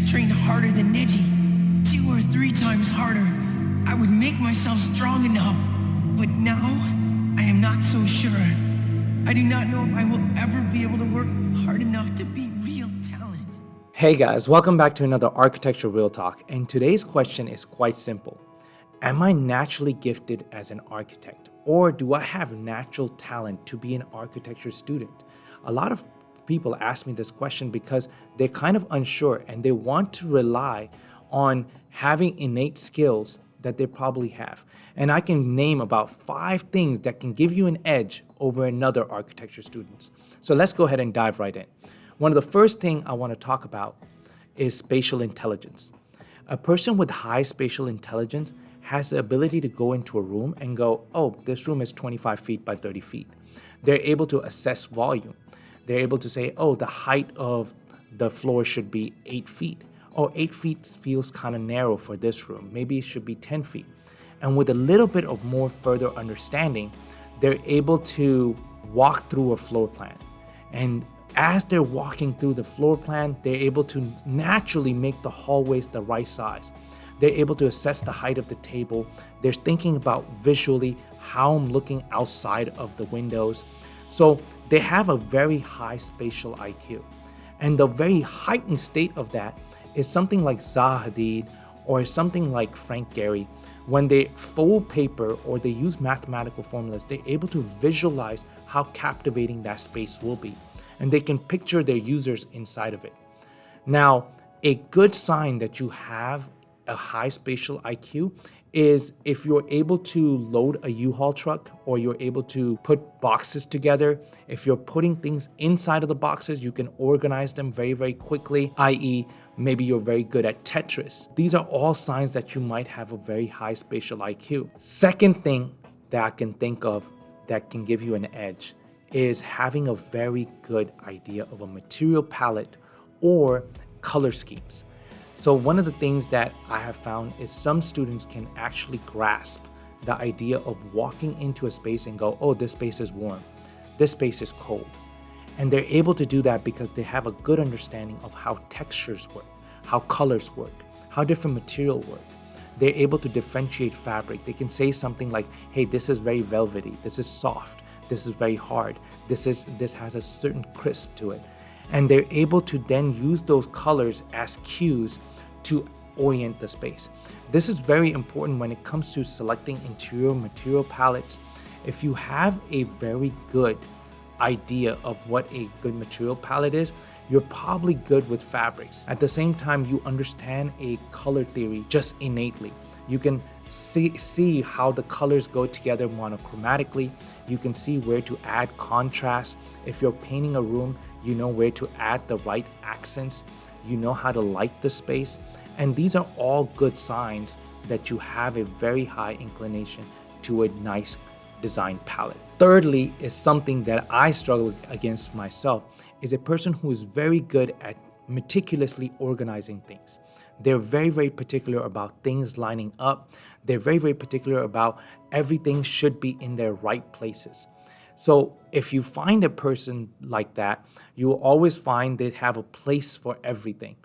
trained harder than Neji, 2 or 3 times harder, I would make myself strong enough. But now, I am not so sure. I do not know if I will ever be able to work hard enough to be real talent. Hey guys, welcome back to another Architecture Real Talk, and today's question is quite simple. Am I naturally gifted as an architect, or do I have natural talent to be an architecture student? A lot of people ask me this question because they're kind of unsure and they want to rely on having innate skills that they probably have. And I can name about 5 things that can give you an edge over another architecture students. So let's go ahead and dive right in. One of the first things I want to talk about is spatial intelligence. A person with high spatial intelligence has the ability to go into a room and go, oh, this room is 25 feet by 30 feet. They're able to assess volume. They're able to say, oh, the height of the floor should be 8 feet. Oh, 8 feet feels kind of narrow for this room. Maybe it should be 10 feet. And with a little bit of more further understanding, they're able to walk through a floor plan. And as they're walking through the floor plan, they're able to naturally make the hallways the right size. They're able to assess the height of the table. They're thinking about visually how I'm looking outside of the windows. So they have a very high spatial IQ. And the very heightened state of that is something like Zaha Hadid or something like Frank Gehry. When they fold paper or they use mathematical formulas, they're able to visualize how captivating that space will be. And they can picture their users inside of it. Now, a good sign that you have a high spatial IQ is if you're able to load a U-Haul truck or you're able to put boxes together. If you're putting things inside of the boxes, you can organize them very, very quickly, i.e. maybe you're very good at Tetris. These are all signs that you might have a very high spatial IQ. Second thing that I can think of that can give you an edge is having a very good idea of a material palette or color schemes. So one of the things that I have found is some students can actually grasp the idea of walking into a space and go, oh, this space is warm, this space is cold. And they're able to do that because they have a good understanding of how textures work, how colors work, how different materials work. They're able to differentiate fabric. They can say something like, hey, this is very velvety, this is soft, this is very hard, this has a certain crisp to it. And they're able to then use those colors as cues to orient the space. This is very important when it comes to selecting interior material palettes. If you have a very good idea of what a good material palette is, you're probably good with fabrics. At the same time, you understand a color theory just innately. You can see how the colors go together monochromatically. You can see where to add contrast. If you're painting a room, you know where to add the right accents. You know how to light the space. And these are all good signs that you have a very high inclination to a nice design palette. Thirdly is something that I struggle against myself, is a person who is very good at meticulously organizing things. They're very, very particular about things lining up. They're very, very particular about everything should be in their right places. So if you find a person like that, you will always find they have a place for everything.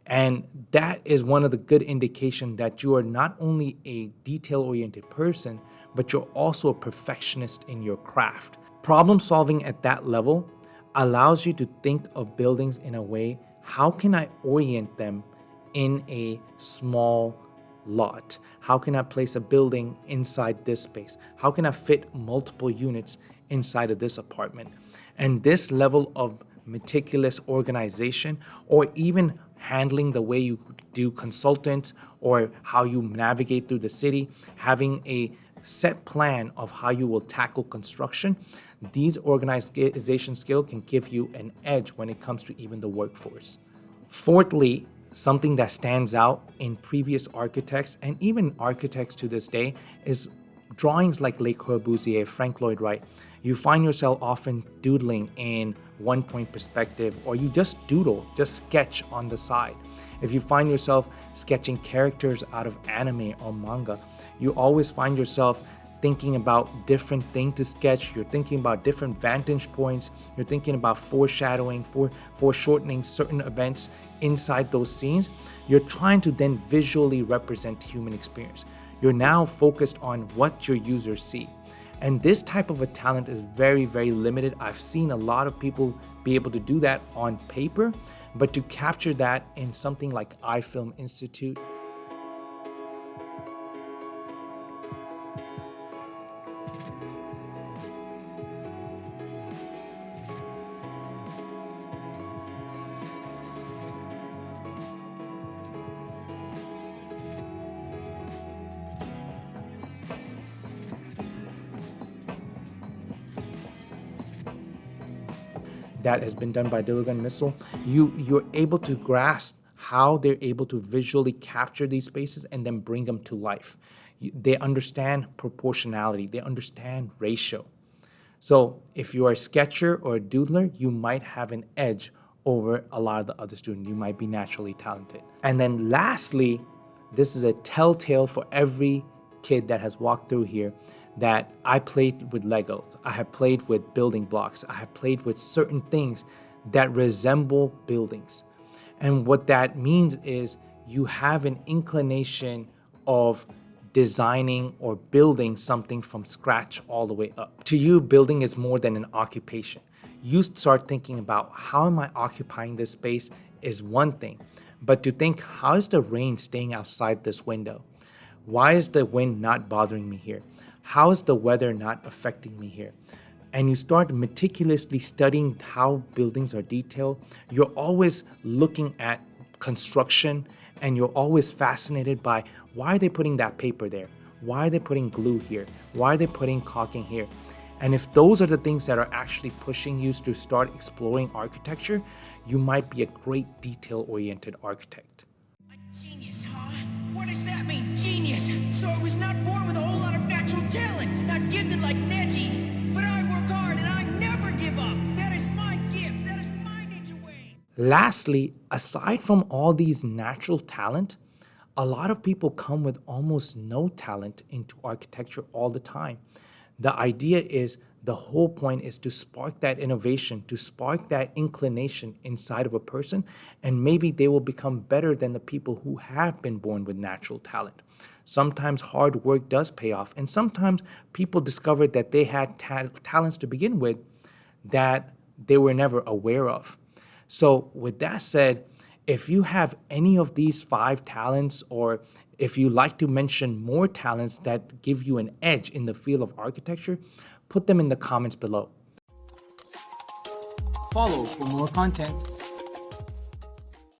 And that is one of the good indications that you are not only a detail-oriented person, but you're also a perfectionist in your craft. Problem solving at that level allows you to think of buildings in a way, how can I orient them in a small lot? How can I place a building inside this space? How can I fit multiple units inside of this apartment? And this level of meticulous organization, or even handling the way you do consultants or how you navigate through the city, having a set plan of how you will tackle construction, these organization skills can give you an edge when it comes to even the workforce. Fourthly, something that stands out in previous architects and even architects to this day is drawings like Le Corbusier, Frank Lloyd Wright. You find yourself often doodling in one-point perspective, or you just doodle, just sketch on the side. If you find yourself sketching characters out of anime or manga, you always find yourself thinking about different things to sketch, you're thinking about different vantage points, you're thinking about foreshadowing, foreshortening certain events inside those scenes. You're trying to then visually represent human experience. You're now focused on what your users see. And this type of a talent is very, very limited. I've seen a lot of people be able to do that on paper, but to capture that in something like iFilm Institute, that has been done by Dilugan Missile, you're able to grasp how they're able to visually capture these spaces and then bring them to life. They understand proportionality, they understand ratio. So if you are a sketcher or a doodler, you might have an edge over a lot of the other students. You might be naturally talented. And then lastly, this is a telltale for every kid that has walked through here, that I played with Legos, I have played with building blocks, I have played with certain things that resemble buildings. And what that means is you have an inclination of designing or building something from scratch all the way up. To you, building is more than an occupation. You start thinking about how am I occupying this space is one thing, but to think, how is the rain staying outside this window? Why is the wind not bothering me here? How is the weather not affecting me here? And you start meticulously studying how buildings are detailed. You're always looking at construction and you're always fascinated by why are they putting that paper there? Why are they putting glue here? Why are they putting caulking here? And if those are the things that are actually pushing you to start exploring architecture, you might be a great detail-oriented architect. A genius, huh? What does that mean, genius? So I was not born with a whole lot of natural talent, not gifted like Neji. But I work hard and I never give up. That is my gift. That is my ninja way. Lastly, aside from all these natural talent, a lot of people come with almost no talent into architecture all the time. The idea is, the whole point is to spark that innovation, to spark that inclination inside of a person, and maybe they will become better than the people who have been born with natural talent. Sometimes hard work does pay off, and sometimes people discover that they had talents to begin with that they were never aware of. So with that said, if you have any of these 5 talents, or if you like to mention more talents that give you an edge in the field of architecture, put them in the comments below. Follow for more content.